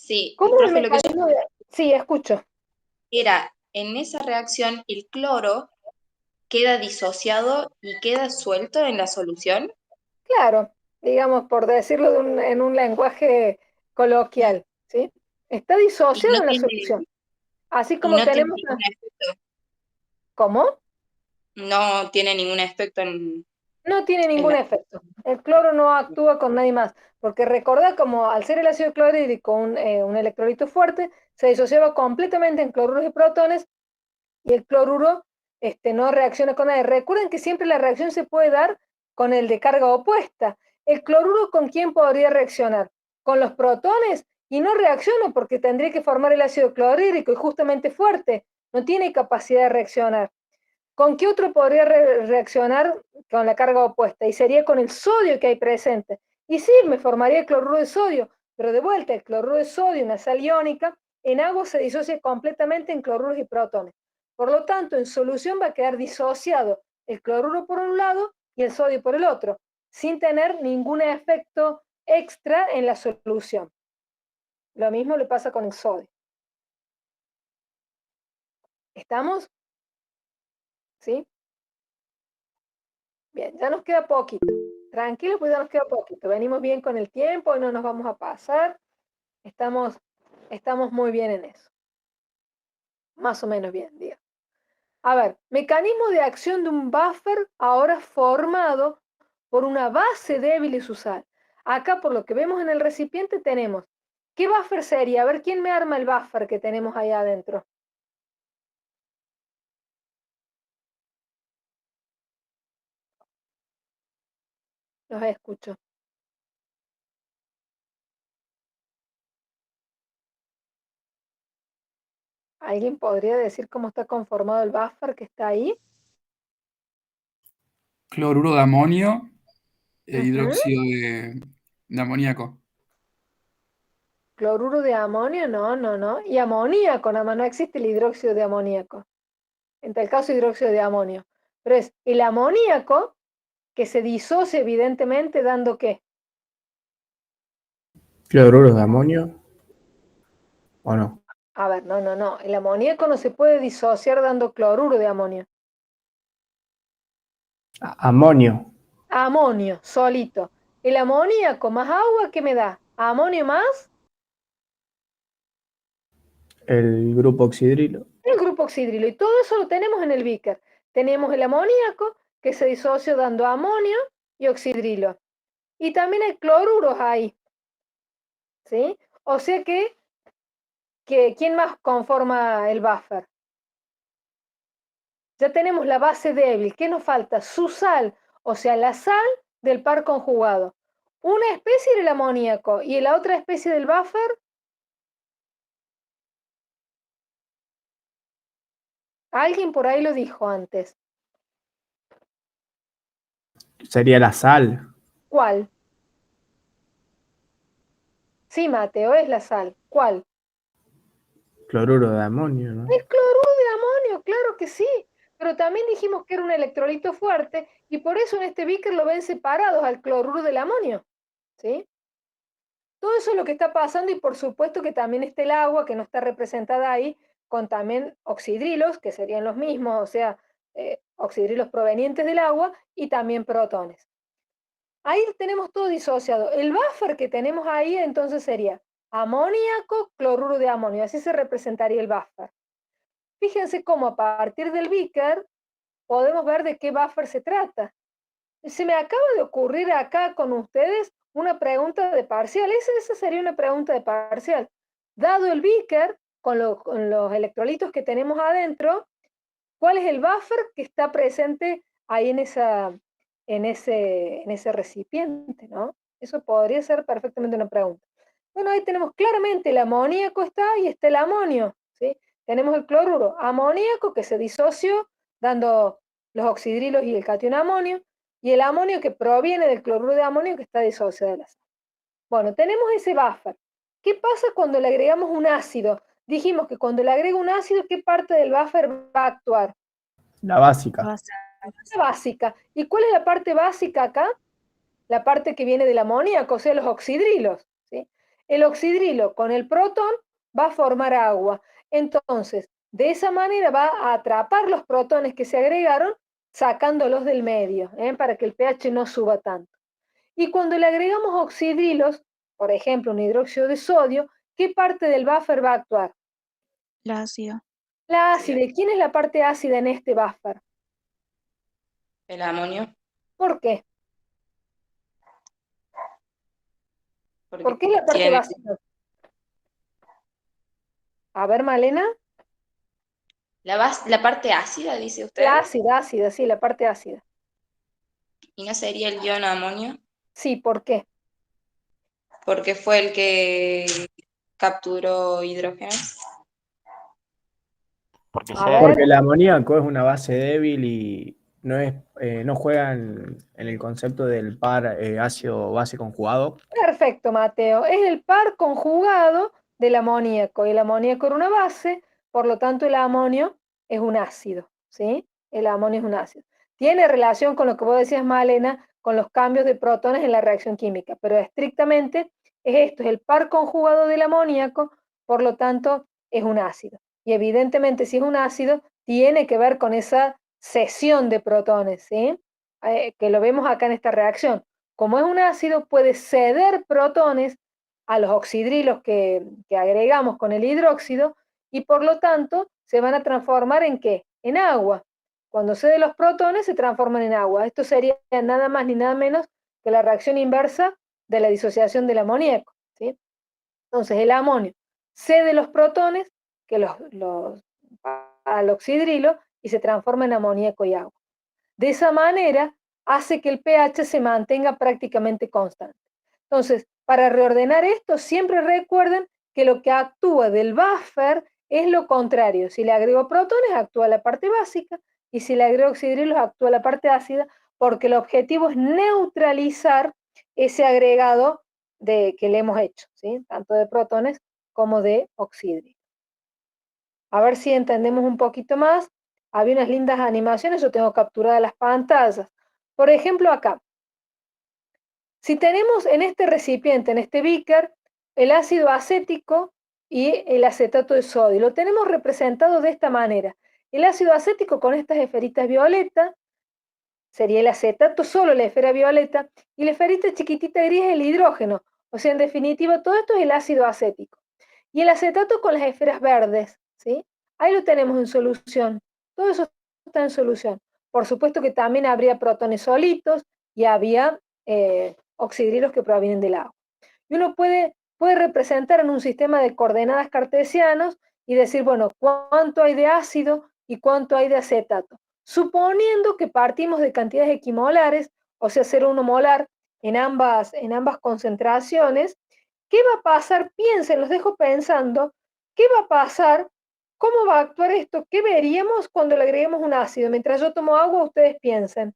Sí, ¿Cómo es el profe, lo que yo mecanismo de...? Sí, escucho. era, en esa reacción, el cloro queda disociado y queda suelto en la solución Claro, digamos, por decirlo en un lenguaje coloquial, ¿sí? Está y disociado no en la tiene, solución. Así y como no tiene tenemos... ningún efecto, ¿Cómo? no tiene ningún efecto No tiene en ningún la... efecto. El cloro no actúa con nadie más, porque recordá como al ser el ácido clorhídrico un electrolito fuerte, se disociaba completamente en cloruros y protones y el cloruro no reacciona con nadie. Recuerden que siempre la reacción se puede dar con el de carga opuesta. ¿El cloruro con quién podría reaccionar? Con los protones y no reacciona porque tendría que formar el ácido clorhídrico y justamente fuerte. No tiene capacidad de reaccionar. ¿Con qué otro podría reaccionar con la carga opuesta? Y sería con el sodio que hay presente. Y sí, me formaría el cloruro de sodio, pero de vuelta, el cloruro de sodio, una sal iónica, en agua se disocia completamente en cloruros y protones. Por lo tanto, en solución va a quedar disociado el cloruro por un lado y el sodio por el otro, sin tener ningún efecto extra en la solución. Lo mismo le pasa con el sodio. ¿Estamos? ¿Sí? Bien, ya nos queda poquito. Tranquilos, pues ya nos queda poquito. Venimos bien con el tiempo y no nos vamos a pasar. Estamos, estamos muy bien en eso. Más o menos bien, diga. A ver, mecanismo de acción de un buffer ahora formado por una base débil isusal. Acá, por lo que vemos en el recipiente, tenemos. ¿Qué buffer sería? A ver, ¿quién me arma el buffer que tenemos ahí adentro? Los escucho. ¿Alguien podría decir cómo está conformado el buffer que está ahí? Cloruro de amonio e Ujú. hidróxido de amoníaco. Cloruro de amonio, no, no, no. Y amoníaco, nada más no existe el hidróxido de amoníaco. En tal caso, hidróxido de amonio. Pero es el amoníaco que se disocia evidentemente dando ¿qué? ¿Cloruros de amonio o no? A ver, no, no, no. El amoníaco no se puede disociar dando cloruro de amonio. Amonio, Amonio, solito. El amoníaco más agua, ¿qué me da? Amonio más el grupo oxidrilo. el grupo oxidrilo. Y todo eso lo tenemos en el beaker. Tenemos el amoníaco que se disocia dando amonio y oxidrilo. Y también hay cloruros ahí, ¿sí? O sea que ¿quién más conforma el buffer? Ya tenemos la base débil. ¿Qué nos falta? Su sal, o sea, la sal del par conjugado. Una especie era el amoníaco y la otra especie del buffer, alguien por ahí lo dijo antes. Sería la sal. ¿Cuál? Sí, Mateo, es la sal. ¿Cuál? Cloruro de amonio, ¿no? El cloruro de amonio, claro que sí. Pero también dijimos que era un electrolito fuerte y por eso en este beaker lo ven separados al cloruro del amonio. ¿Sí? Todo eso es lo que está pasando y por supuesto que también está el agua que no está representada ahí con también oxidrilos, que serían los mismos, o sea, oxidrilos provenientes del agua y también protones. Ahí tenemos todo disociado. El buffer que tenemos ahí entonces sería amoníaco, cloruro de amonio, así se representaría el buffer. Fíjense cómo a partir del beaker podemos ver de qué buffer se trata. Se me acaba de ocurrir acá con ustedes una pregunta de parcial. Esa sería una pregunta de parcial. Dado el beaker, con los electrolitos que tenemos adentro, ¿cuál es el buffer que está presente ahí en ese recipiente, ¿no? Eso podría ser perfectamente una pregunta. Bueno, ahí tenemos claramente el amoníaco está y está el amonio, ¿sí? Tenemos el cloruro amoníaco que se disoció dando los oxidrilos y el catión amonio, y el amonio que proviene del cloruro de amonio que está disociado de la sal. Bueno, tenemos ese buffer. ¿Qué pasa cuando le agregamos un ácido? Dijimos que cuando le agrego un ácido, ¿qué parte del buffer va a actuar? La básica. La básica. ¿Y cuál es la parte básica acá? La parte que viene del amoníaco, o sea, los oxidrilos, ¿sí? El oxidrilo con el protón va a formar agua. Entonces, de esa manera va a atrapar los protones que se agregaron, sacándolos del medio, para que el pH no suba tanto. Y cuando le agregamos oxidrilos, por ejemplo, un hidróxido de sodio, ¿qué parte del buffer va a actuar? La ácida. La ácida. ¿Y quién es la parte ácida en este buffer? El amonio. ¿Por qué? Porque ¿Por qué es la parte tiene básica? A ver, Malena. la parte ácida, dice usted, La ácida, sí, la parte ácida. y no sería el ion amonio, Sí, ¿por qué? porque fue el que capturó hidrógeno. Porque A cede. ver, Porque el amoníaco es una base débil y no juega en el concepto del par ácido-base conjugado. perfecto, Mateo. Es el par conjugado del amoníaco. Y el amoníaco era una base, por lo tanto el amonio es un ácido, ¿sí? El amonio es un ácido. Tiene relación con lo que vos decías, Malena, con los cambios de protones en la reacción química, pero estrictamente es esto, es el par conjugado del amoníaco, por lo tanto es un ácido. Y evidentemente si es un ácido, tiene que ver con esa cesión de protones, ¿sí? Que lo vemos acá en esta reacción. Como es un ácido, puede ceder protones a los oxidrilos que agregamos con el hidróxido y por lo tanto se van a transformar ¿en qué? En agua. Cuando cede los protones se transforman en agua. Esto sería nada más ni nada menos que la reacción inversa de la disociación del amoníaco, ¿sí? Entonces el amonio cede los protones que al oxidrilo y se transforma en amoníaco y agua. De esa manera hace que el pH se mantenga prácticamente constante. Entonces, para reordenar esto, siempre recuerden que lo que actúa del buffer es lo contrario. Si le agrego protones, actúa la parte básica, y si le agrego oxidrilos, actúa la parte ácida, porque el objetivo es neutralizar ese agregado que le hemos hecho, ¿sí? Tanto de protones como de oxidrilos. A ver si entendemos un poquito más. Había unas lindas animaciones, yo tengo capturadas las pantallas. Por ejemplo, acá. Si tenemos en este recipiente, en este beaker, el ácido acético y el acetato de sodio, lo tenemos representado de esta manera. El ácido acético con estas esferitas violetas, sería el acetato solo la esfera violeta, y la esferita chiquitita gris es el hidrógeno. O sea, en definitiva, todo esto es el ácido acético. Y el acetato con las esferas verdes, ¿sí? Ahí lo tenemos en solución. Todo eso está en solución. Por supuesto que también habría protones solitos y había oxidrilos que provienen del agua. Y uno puede representar en un sistema de coordenadas cartesianos y decir, bueno, cuánto hay de ácido y cuánto hay de acetato. Suponiendo que partimos de cantidades equimolares, o sea, 0,1 molar en ambas concentraciones, ¿qué va a pasar? Piensen, los dejo pensando, ¿qué va a pasar? ¿Cómo va a actuar esto? ¿Qué veríamos cuando le agreguemos un ácido? Mientras yo tomo agua, ustedes piensen.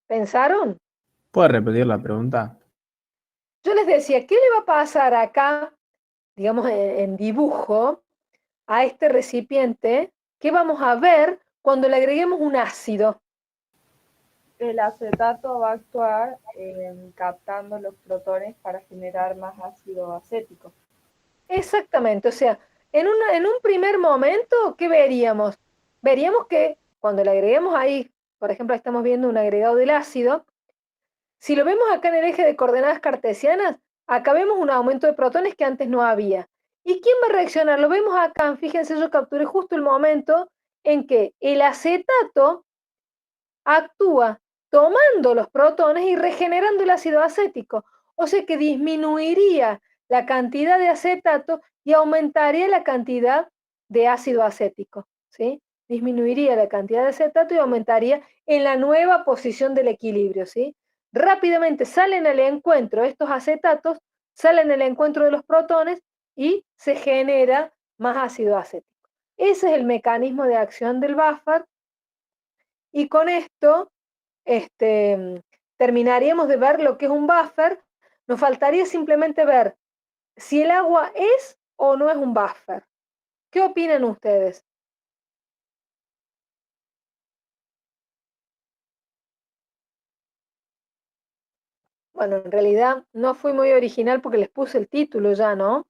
¿Pensaron? ¿Puede repetir la pregunta? Yo les decía, ¿qué le va a pasar acá, digamos, en dibujo, a este recipiente? ¿Qué vamos a ver cuando le agreguemos un ácido? El acetato va a actuar captando los protones para generar más ácido acético. Exactamente, o sea, en un primer momento, ¿qué veríamos? Veríamos que cuando le agreguemos ahí, por ejemplo, estamos viendo un agregado del ácido, si lo vemos acá en el eje de coordenadas cartesianas, acá vemos un aumento de protones que antes no había. ¿Y quién va a reaccionar? Lo vemos acá, fíjense, yo capturé justo el momento en que el acetato actúa tomando los protones y regenerando el ácido acético. O sea que disminuiría la cantidad de acetato y aumentaría la cantidad de ácido acético, ¿sí? Disminuiría la cantidad de acetato y aumentaría en la nueva posición del equilibrio, ¿sí? Rápidamente salen al encuentro estos acetatos, salen al encuentro de los protones y se genera más ácido acético. Ese es el mecanismo de acción del buffer y con esto terminaríamos de ver lo que es un buffer. Nos faltaría simplemente ver si el agua es o no es un buffer. ¿Qué opinan ustedes? Bueno, en realidad no fui muy original porque les puse el título ya, ¿no?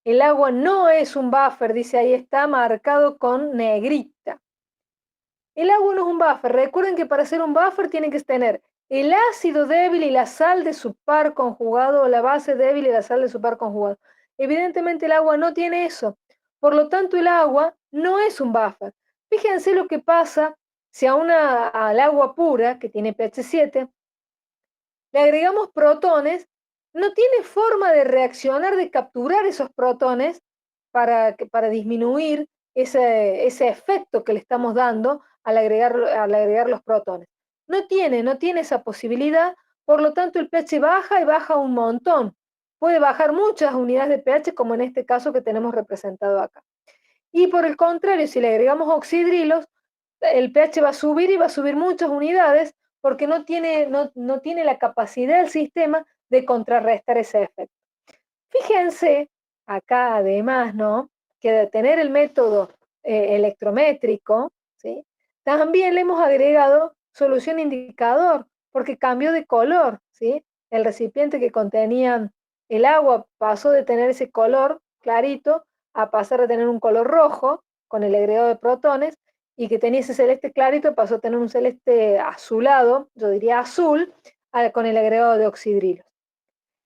El agua no es un buffer, dice ahí, está marcado con negrita. El agua no es un buffer. Recuerden que para ser un buffer tiene que tener el ácido débil y la sal de su par conjugado, o la base débil y la sal de su par conjugado. Evidentemente el agua no tiene eso. Por lo tanto, el agua no es un buffer. Fíjense lo que pasa si al agua pura, que tiene pH 7, le agregamos protones, no tiene forma de reaccionar, de capturar esos protones para disminuir ese efecto que le estamos dando al agregar los protones. No tiene esa posibilidad, por lo tanto el pH baja y baja un montón. Puede bajar muchas unidades de pH, como en este caso que tenemos representado acá. Y por el contrario, si le agregamos oxidrilos, el pH va a subir y va a subir muchas unidades porque no tiene la capacidad del sistema de contrarrestar ese efecto. Fíjense acá además, ¿no?, que de tener el método electrométrico, ¿sí?, también le hemos agregado solución indicador porque cambió de color, ¿sí? El recipiente que contenía el agua pasó de tener ese color clarito a pasar a tener un color rojo con el agregado de protones, y que tenía ese celeste clarito pasó a tener un celeste azulado, yo diría azul, con el agregado de oxidrilos.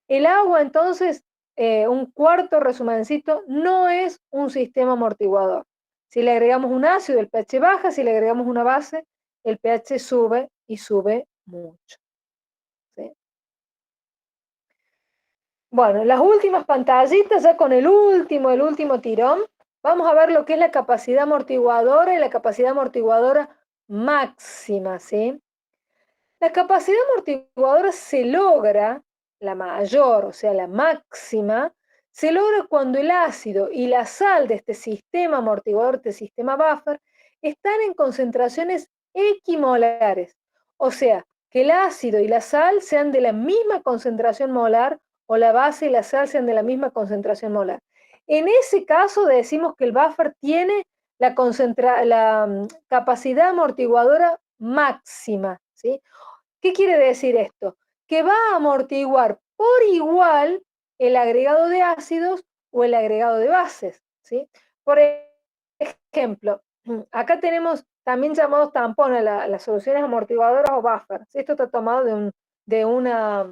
El agua, entonces, un cuarto resumencito, no es un sistema amortiguador. Si le agregamos un ácido, el pH baja; si le agregamos una base, el pH sube y sube mucho, ¿sí? Bueno, las últimas pantallitas, ya con el último tirón, vamos a ver lo que es la capacidad amortiguadora y la capacidad amortiguadora máxima, ¿sí? La capacidad amortiguadora se logra, la mayor, o sea, la máxima, se logra cuando el ácido y la sal de este sistema amortiguador, este sistema buffer, están en concentraciones equimolares. O sea, que el ácido y la sal sean de la misma concentración molar, o la base y la sal sean de la misma concentración molar. En ese caso decimos que el buffer tiene la capacidad amortiguadora máxima, ¿sí? ¿Qué quiere decir esto? Que va a amortiguar por igual el agregado de ácidos o el agregado de bases, ¿sí? Por ejemplo, acá tenemos también llamados tampones las soluciones amortiguadoras o buffers. Esto está tomado de una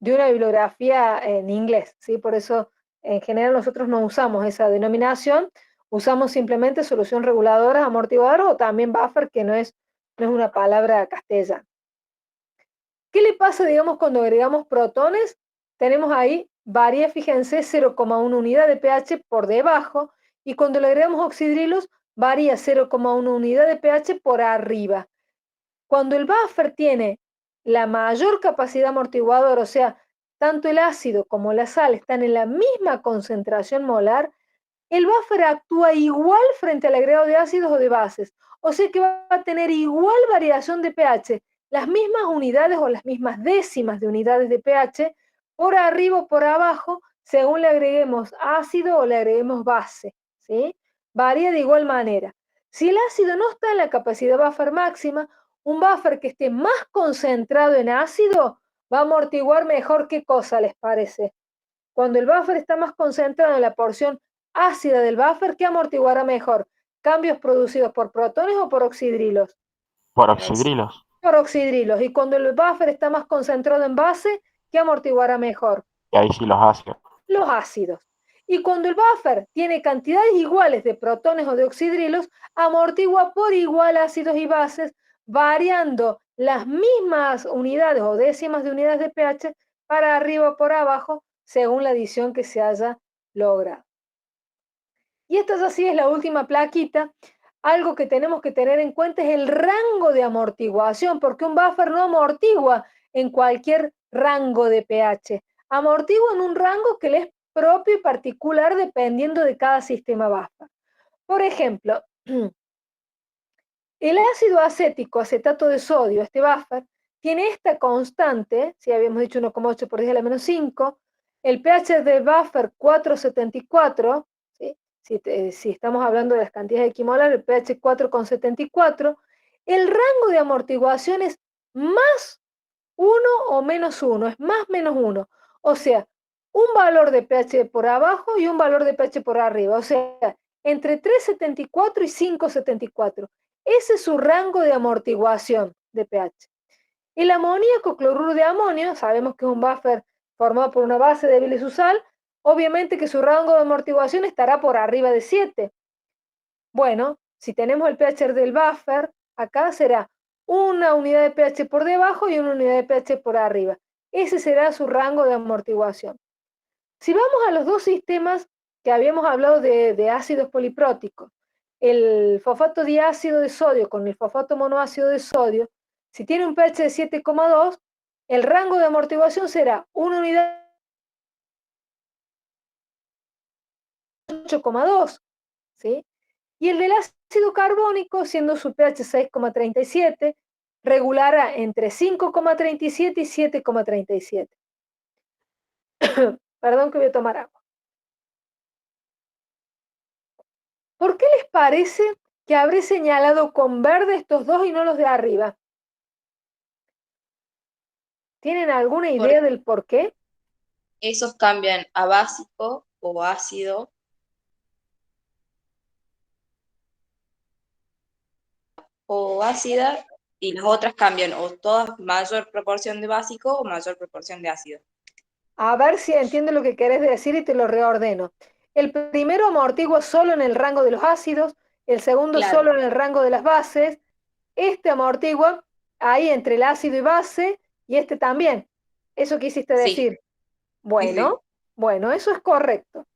bibliografía en inglés, ¿sí? Por eso en general nosotros no usamos esa denominación, usamos simplemente solución reguladora, amortiguadora, o también buffer, que no es una palabra castellana. ¿Qué le pasa, digamos, cuando agregamos protones? Tenemos ahí, varía, fíjense, 0,1 unidad de pH por debajo, y cuando le agregamos oxidrilos, varía 0,1 unidad de pH por arriba. Cuando el buffer tiene la mayor capacidad amortiguadora, o sea, tanto el ácido como la sal están en la misma concentración molar, el buffer actúa igual frente al agregado de ácidos o de bases. O sea que va a tener igual variación de pH, las mismas unidades o las mismas décimas de unidades de pH, por arriba o por abajo, según le agreguemos ácido o le agreguemos base, ¿sí? Varía de igual manera. Si el ácido no está en la capacidad buffer máxima, un buffer que esté más concentrado en ácido va a amortiguar mejor. ¿Qué cosa les parece? Cuando el buffer está más concentrado en la porción ácida del buffer, ¿qué amortiguará mejor? ¿Cambios producidos por protones o por oxidrilos? Por oxidrilos. Por oxidrilos. Y cuando el buffer está más concentrado en base, ¿qué amortiguará mejor? Y ahí sí los ácidos. Los ácidos. Y cuando el buffer tiene cantidades iguales de protones o de oxidrilos, amortigua por igual ácidos y bases, variando las mismas unidades o décimas de unidades de pH para arriba o por abajo, según la adición que se haya logrado. Y esta ya sí es la última plaquita. Algo que tenemos que tener en cuenta es el rango de amortiguación, porque un buffer no amortigua en cualquier rango de pH. Amortigua en un rango que le es propio y particular dependiendo de cada sistema buffer. Por ejemplo, El ácido acético, acetato de sodio, este buffer, tiene esta constante, si habíamos dicho 1,8 por 10 a la menos 5, el pH del buffer 4,74, ¿sí? Si estamos hablando de las cantidades equimolares, el pH 4,74, el rango de amortiguación es más 1 o menos 1, es más menos 1. O sea, un valor de pH por abajo y un valor de pH por arriba. O sea, entre 3,74 y 5,74. Ese es su rango de amortiguación de pH. El amoníaco cloruro de amonio, sabemos que es un buffer formado por una base débil y su sal, obviamente que su rango de amortiguación estará por arriba de 7. Bueno, si tenemos el pH del buffer, acá será una unidad de pH por debajo y una unidad de pH por arriba. Ese será su rango de amortiguación. Si vamos a los dos sistemas que habíamos hablado de ácidos polipróticos, el fosfato diácido de sodio con el fosfato monoácido de sodio, si tiene un pH de 7,2, el rango de amortiguación será una unidad de 8,2, ¿sí? Y el del ácido carbónico, siendo su pH 6,37, regulará entre 5,37 y 7,37. Perdón que voy a tomar agua. ¿Por qué les parece que habré señalado con verde estos dos y no los de arriba? ¿Tienen alguna idea del por qué? Esos cambian a básico o ácido o ácida, y las otras cambian o todas mayor proporción de básico o mayor proporción de ácido. A ver si entiendo lo que querés decir y te lo reordeno. El primero amortigua solo en el rango de los ácidos, el segundo Claro. solo en el rango de las bases, este amortigua ahí entre el ácido y base, y este también. ¿Eso quisiste Sí. decir? Bueno, bueno, eso es correcto.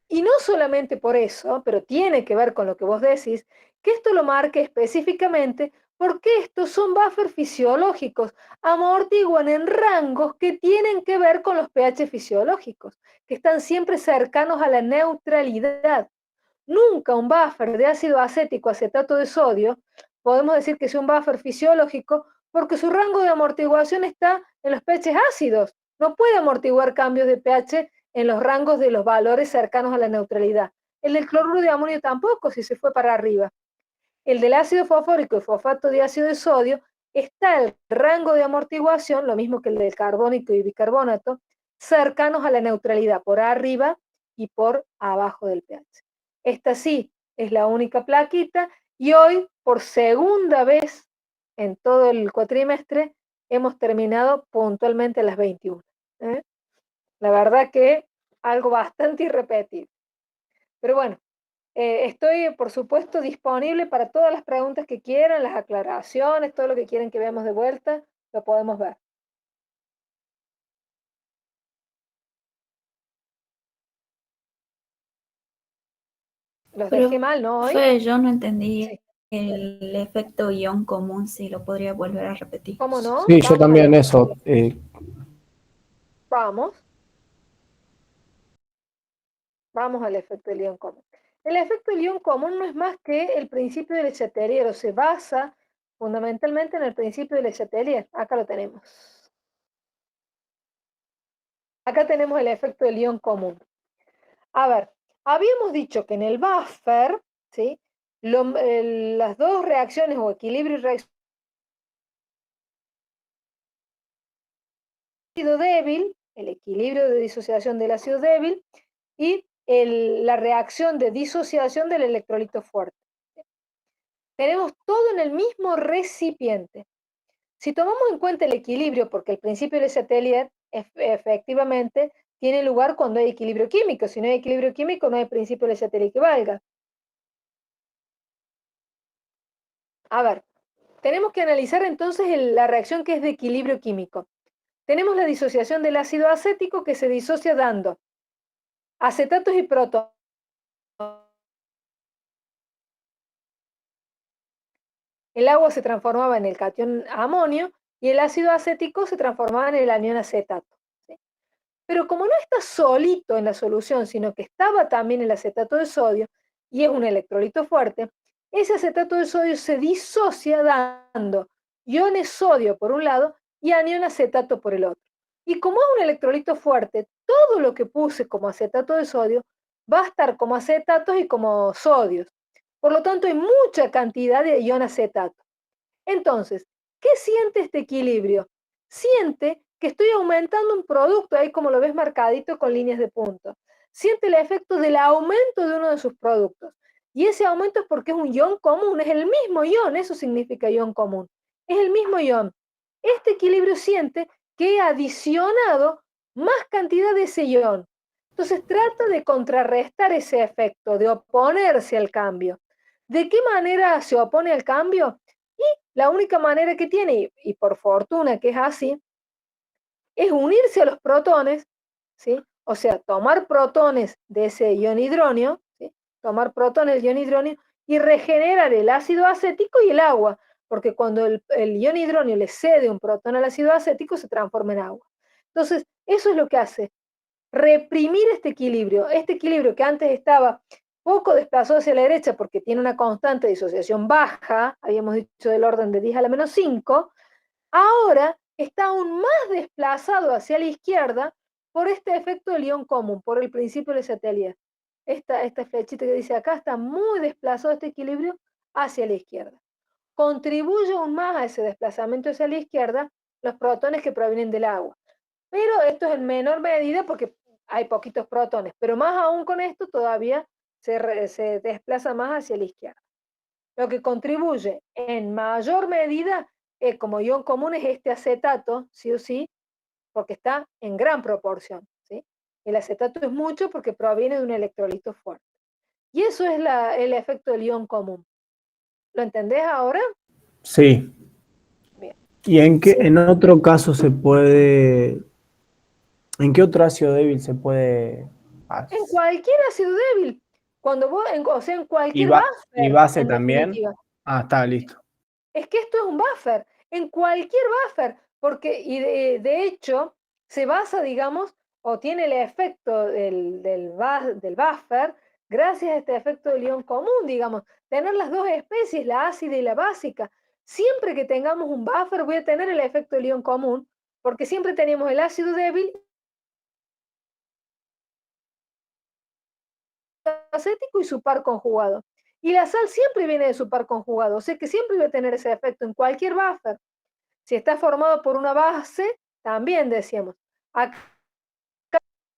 Y no solamente por eso, pero tiene que ver con lo que vos decís, que esto lo marque específicamente porque estos son buffers fisiológicos, amortiguan en rangos que tienen que ver con los pH fisiológicos, que están siempre cercanos a la neutralidad. Nunca un buffer de ácido acético, acetato de sodio, podemos decir que es un buffer fisiológico porque su rango de amortiguación está en los pH ácidos. No puede amortiguar cambios de pH en los rangos de los valores cercanos a la neutralidad. El del cloruro de amonio tampoco, si se fue para arriba. El del ácido fosfórico y fosfato de ácido de sodio está el rango de amortiguación, lo mismo que el del carbónico y bicarbonato, cercanos a la neutralidad, por arriba y por abajo del pH. Esta sí es la única plaquita y hoy, por segunda vez en todo el cuatrimestre, hemos terminado puntualmente a las 21. La verdad que algo bastante irrepetible. Pero bueno, estoy, por supuesto, disponible para todas las preguntas que quieran, las aclaraciones, todo lo que quieran que veamos de vuelta, lo podemos ver. Los Pero, dejé mal, ¿no? Hoy. Fe, yo no entendí Sí. el efecto ion común, si lo podría volver a repetir. ¿Cómo no? Sí, yo Vamos también al- eso. Vamos al efecto del ion común. El efecto del ion común no es más que el principio de Le Chatelier, o se basa fundamentalmente en el principio de Le Chatelier. Acá lo tenemos. Acá tenemos el efecto del ion común. A ver, habíamos dicho que en el buffer, ¿sí? Las dos reacciones o equilibrio y reacción ácido débil, el equilibrio de disociación del ácido débil y la reacción de disociación del electrolito fuerte. Tenemos todo en el mismo recipiente. Si tomamos en cuenta el equilibrio, porque el principio de Le Chatelier efectivamente tiene lugar cuando hay equilibrio químico. Si no hay equilibrio químico, no hay principio de Le Chatelier que valga. A ver, tenemos que analizar entonces la reacción que es de equilibrio químico. Tenemos la disociación del ácido acético que se disocia dando acetatos y protones. El agua se transformaba en el catión amonio y el ácido acético se transformaba en el anión acetato. ¿Sí? Pero como no está solito en la solución, sino que estaba también el acetato de sodio y es un electrolito fuerte, ese acetato de sodio se disocia dando iones sodio por un lado y anión acetato por el otro. Y como es un electrolito fuerte, todo lo que puse como acetato de sodio va a estar como acetatos y como sodios. Por lo tanto, hay mucha cantidad de ion acetato. Entonces, ¿qué siente este equilibrio? Siente que estoy aumentando un producto, ahí como lo ves marcadito con líneas de punto. Siente el efecto del aumento de uno de sus productos. Y ese aumento es porque es un ion común, es el mismo ion, eso significa ion común. Es el mismo ion. Este equilibrio siente que he adicionado más cantidad de ese ion. Entonces trata de contrarrestar ese efecto, de oponerse al cambio. ¿De qué manera se opone al cambio? La única manera que tiene, y por fortuna que es así, es unirse a los protones, ¿sí? O sea, tomar protones de ese ion hidronio, ¿sí? Tomar protones del ion hidronio y regenerar el ácido acético y el agua, porque cuando el ion hidronio le cede un protón al ácido acético se transforma en agua. Entonces, eso es lo que hace, reprimir este equilibrio que antes estaba poco desplazado hacia la derecha porque tiene una constante de disociación baja, habíamos dicho del orden de 10 a la menos 5, ahora está aún más desplazado hacia la izquierda por este efecto del ion común, por el principio de Letelier. Esta flechita que dice acá está muy desplazado este equilibrio hacia la izquierda. Contribuye aún más a ese desplazamiento hacia la izquierda los protones que provienen del agua. Pero esto es en menor medida porque hay poquitos protones, pero más aún con esto todavía se desplaza más hacia la izquierda. Lo que contribuye en mayor medida, como ion común, es este acetato, sí o sí, porque está en gran proporción, ¿sí? El acetato es mucho porque proviene de un electrolito fuerte. Y eso es el efecto del ion común. ¿Lo entendés ahora? Sí. Bien. ¿Y en otro caso se puede, en qué otro ácido débil se puede En cualquier ácido débil, cuando vos, o sea, en y, cualquier y buffer, base en también? definitiva. Ah, está listo. Es que esto es un buffer, en cualquier buffer, porque y de hecho se basa, digamos, o tiene el efecto del buffer gracias a este efecto del ion común, digamos, tener las dos especies, la ácida y la básica. Siempre que tengamos un buffer voy a tener el efecto del ion común, porque siempre tenemos el ácido débil acético y su par conjugado. Y la sal siempre viene de su par conjugado, o sea que siempre va a tener ese efecto en cualquier buffer. Si está formado por una base, también decíamos, acá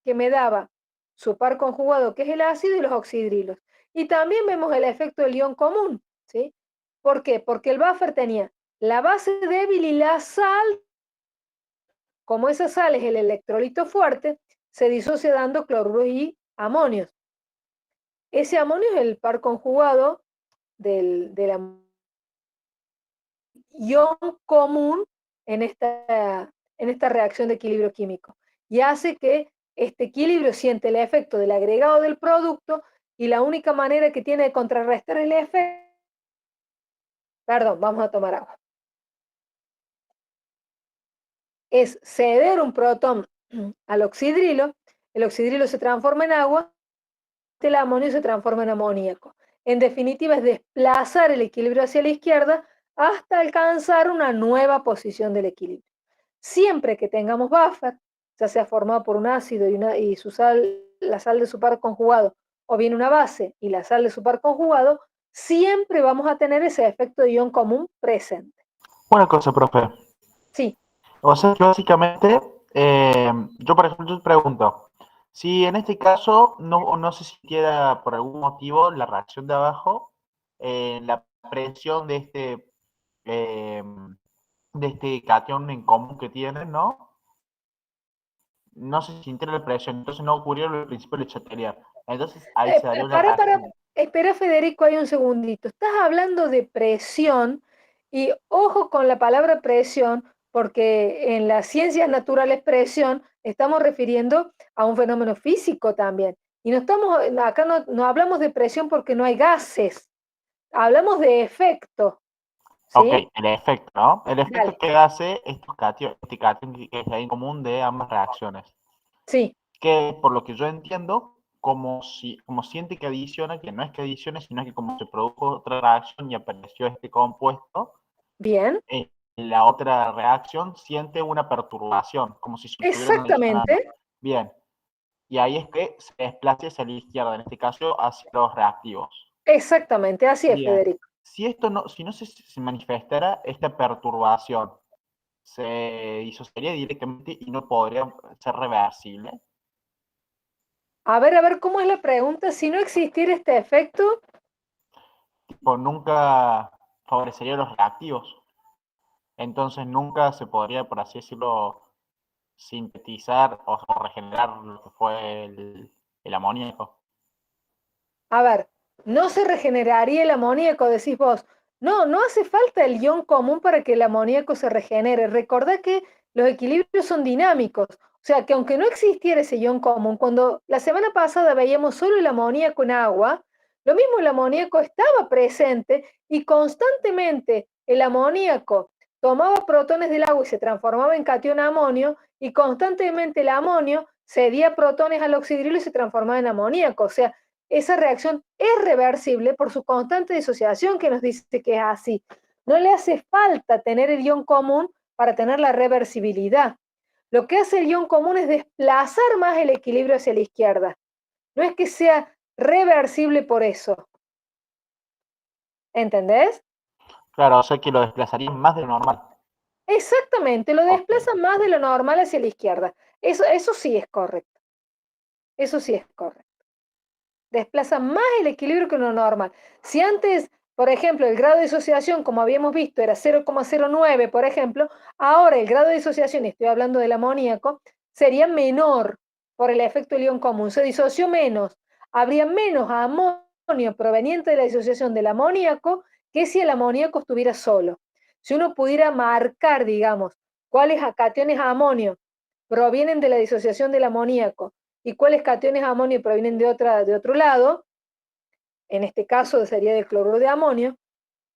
que me daba su par conjugado, que es el ácido, y los oxidrilos. Y también vemos el efecto del ion común, ¿sí? ¿Por qué? Porque el buffer tenía la base débil y la sal, como esa sal es el electrolito fuerte, se disocia dando cloruros y amonios. Ese amonio es el par conjugado del ion común en esta reacción de equilibrio químico y hace que este equilibrio siente el efecto del agregado del producto y la única manera que tiene de contrarrestar el efecto, perdón, vamos a tomar agua, es ceder un protón al oxidrilo, el oxidrilo se transforma en agua, el amonio se transforma en amoníaco. En definitiva, es desplazar el equilibrio hacia la izquierda hasta alcanzar una nueva posición del equilibrio. Siempre que tengamos buffer, ya sea formado por un ácido y su sal, la sal de su par conjugado, o bien una base y la sal de su par conjugado, siempre vamos a tener ese efecto de ion común presente. Una cosa, profe. Sí. O sea que básicamente, yo por ejemplo te pregunto, si en este caso no se sintiera por algún motivo la reacción de abajo, la presión eh, de este cation en común que tienen, ¿no? No se sintiera la presión, entonces no ocurrió el principio de Letelier. Entonces ahí se daría una reacción. Espera Federico, hay un segundito. Estás hablando de presión y ojo con la palabra presión, porque en las ciencias naturales presión estamos refiriendo a un fenómeno físico también. Y acá no hablamos de presión porque no hay gases, hablamos de efecto. ¿Sí? Ok, el efecto, ¿no? El efecto Dale. que hace este cation que es en común de ambas reacciones. Sí. Que por lo que yo entiendo, como siente que adiciona, que no es que adicione, sino que como se produjo otra reacción y apareció este compuesto, Bien, la otra reacción siente una perturbación, como si se estuvieran adicionando. exactamente. Bien, y ahí es que se desplace hacia la izquierda, en este caso hacia los reactivos. Exactamente, así es, Bien, Federico. si no se manifestara esta perturbación, se disociaría directamente y no podría ser reversible. A ver, ¿cómo es la pregunta? Si no existiera este efecto, Tipo, nunca favorecería a los reactivos. Entonces nunca se podría, por así decirlo, sintetizar o regenerar lo que fue el amoníaco. a ver, no se regeneraría el amoníaco, decís vos. No, no hace falta el ion común para que el amoníaco se regenere. Recordá que los equilibrios son dinámicos. O sea, que aunque no existiera ese ion común, cuando la semana pasada veíamos solo el amoníaco en agua, lo mismo el amoníaco estaba presente y constantemente el amoníaco tomaba protones del agua y se transformaba en catión amonio y constantemente el amonio cedía protones al oxidrilo y se transformaba en amoníaco. O sea, esa reacción es reversible por su constante disociación que nos dice que es así. No le hace falta tener el ion común para tener la reversibilidad. Lo que hace el ion común es desplazar más el equilibrio hacia la izquierda. No es que sea reversible por eso. ¿Entendés? Claro, o sea que lo desplazaría más de lo normal. Exactamente, lo Ok. desplaza más de lo normal hacia la izquierda. Eso sí es correcto. Eso sí es correcto. Desplaza más el equilibrio que lo normal. Si antes, por ejemplo, el grado de disociación, como habíamos visto, era 0,09, por ejemplo, ahora el grado de disociación, estoy hablando del amoníaco, sería menor por el efecto del ion común. Se disoció menos. Habría menos amonio proveniente de la disociación del amoníaco que si el amoníaco estuviera solo. Si uno pudiera marcar, digamos, cuáles cationes a amonio provienen de la disociación del amoníaco y cuáles cationes de amonio provienen de otro lado, en este caso sería del cloruro de amonio,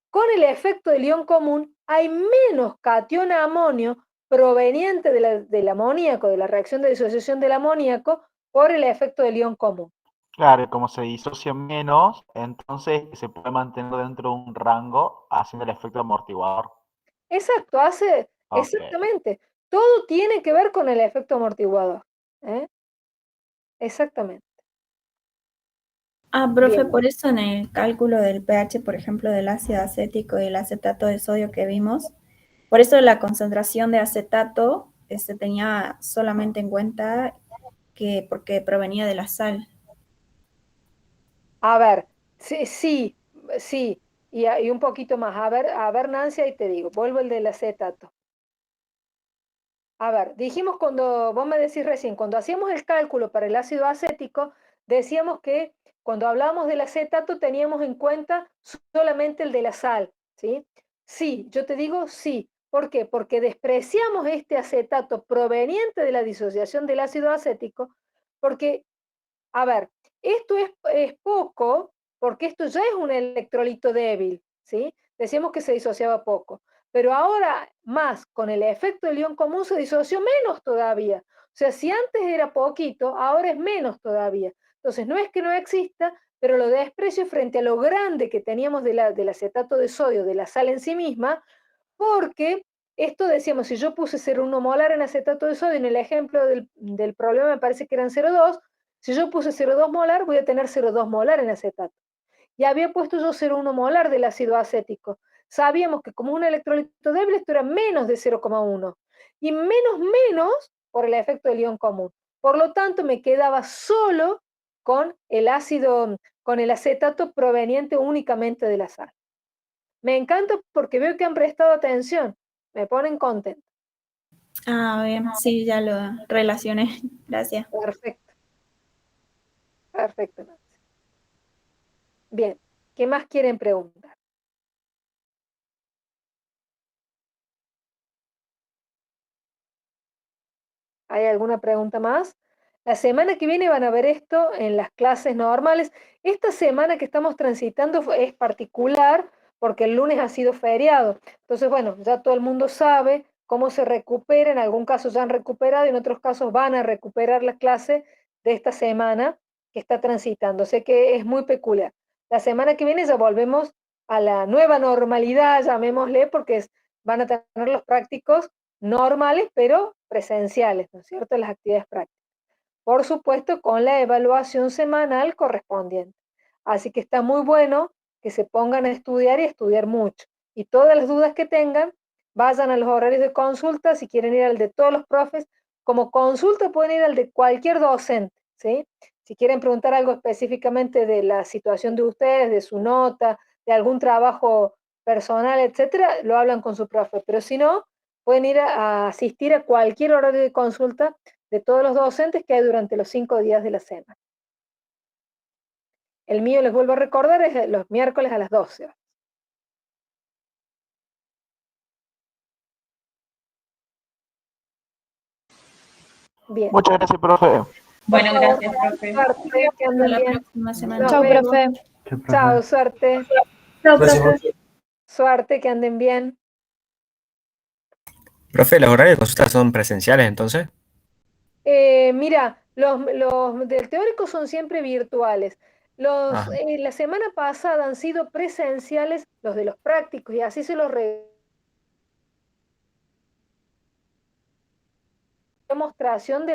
con el efecto del ion común hay menos catión a amonio proveniente del amoníaco, de la reacción de disociación del amoníaco, por el efecto del ion común. Claro, y como se disocia menos, entonces se puede mantener dentro de un rango haciendo el efecto amortiguador. Exacto, Ok. exactamente. Todo tiene que ver con el efecto amortiguador. ¿Eh? Exactamente. Profe, Bien. por eso en el cálculo del pH, por ejemplo, del ácido acético y el acetato de sodio que vimos, por eso la concentración de acetato se tenía solamente en cuenta que porque provenía de la sal. A ver, sí, y un poquito más. A ver, Nancy, ahí te digo, vuelvo el del acetato. A ver, dijimos cuando, vos me decís recién, cuando hacíamos el cálculo para el ácido acético, decíamos que cuando hablábamos del acetato teníamos en cuenta solamente el de la sal, ¿sí? Sí, yo te digo sí. ¿Por qué? Porque despreciamos este acetato proveniente de la disociación del ácido acético, porque a ver, esto es poco, porque esto ya es un electrolito débil, ¿sí? Decíamos que se disociaba poco, pero ahora más, con el efecto del ion común se disoció menos todavía. O sea, si antes era poquito, ahora es menos todavía. Entonces, no es que no exista, pero lo desprecio frente a lo grande que teníamos del acetato de sodio, de la sal en sí misma, porque esto decíamos, si yo puse 0,1 molar en acetato de sodio, en el ejemplo del problema me parece que eran 0,2, si yo puse 0,2 molar, voy a tener 0,2 molar en acetato. Y había puesto yo 0,1 molar del ácido acético. Sabíamos que como un electrolito débil, esto era menos de 0,1. Y menos por el efecto del ion común. Por lo tanto, me quedaba solo con el ácido, con el acetato proveniente únicamente de la sal. Me encanta porque veo que han prestado atención. Me ponen contento. Bien, sí, ya lo relacioné. Gracias. Perfecto. Perfecto, Nancy. Bien. ¿Qué más quieren preguntar? ¿Hay alguna pregunta más? La semana que viene van a ver esto en las clases normales. Esta semana que estamos transitando es particular porque el lunes ha sido feriado. Entonces, bueno, ya todo el mundo sabe cómo se recupera. En algún caso ya han recuperado y en otros casos van a recuperar la clase de esta semana que está transitando. O sea que es muy peculiar. La semana que viene ya volvemos a la nueva normalidad, llamémosle, porque van a tener los prácticos normales, pero presenciales, ¿no es cierto?, las actividades prácticas. Por supuesto, con la evaluación semanal correspondiente. Así que está muy bueno que se pongan a estudiar y estudiar mucho. Y todas las dudas que tengan, vayan a los horarios de consulta, si quieren ir al de todos los profes, como consulta pueden ir al de cualquier docente, ¿sí? Si quieren preguntar algo específicamente de la situación de ustedes, de su nota, de algún trabajo personal, etcétera, lo hablan con su profe. Pero si no, pueden ir a asistir a cualquier horario de consulta de todos los docentes que hay durante los 5 días de la semana. El mío, les vuelvo a recordar, es los miércoles a las 12 horas. Bien. Muchas gracias, profe. Bueno, Por favor, gracias, profe. suerte, que anden La bien. próxima semana. Nos Chao, vemos. profe. Chao, suerte. Chao, profe. Suerte, que anden bien. Profe, ¿los horarios de consulta son presenciales entonces? Mira, los del teórico son siempre virtuales. Ajá. La semana pasada han sido presenciales los de los prácticos y así se los demostración de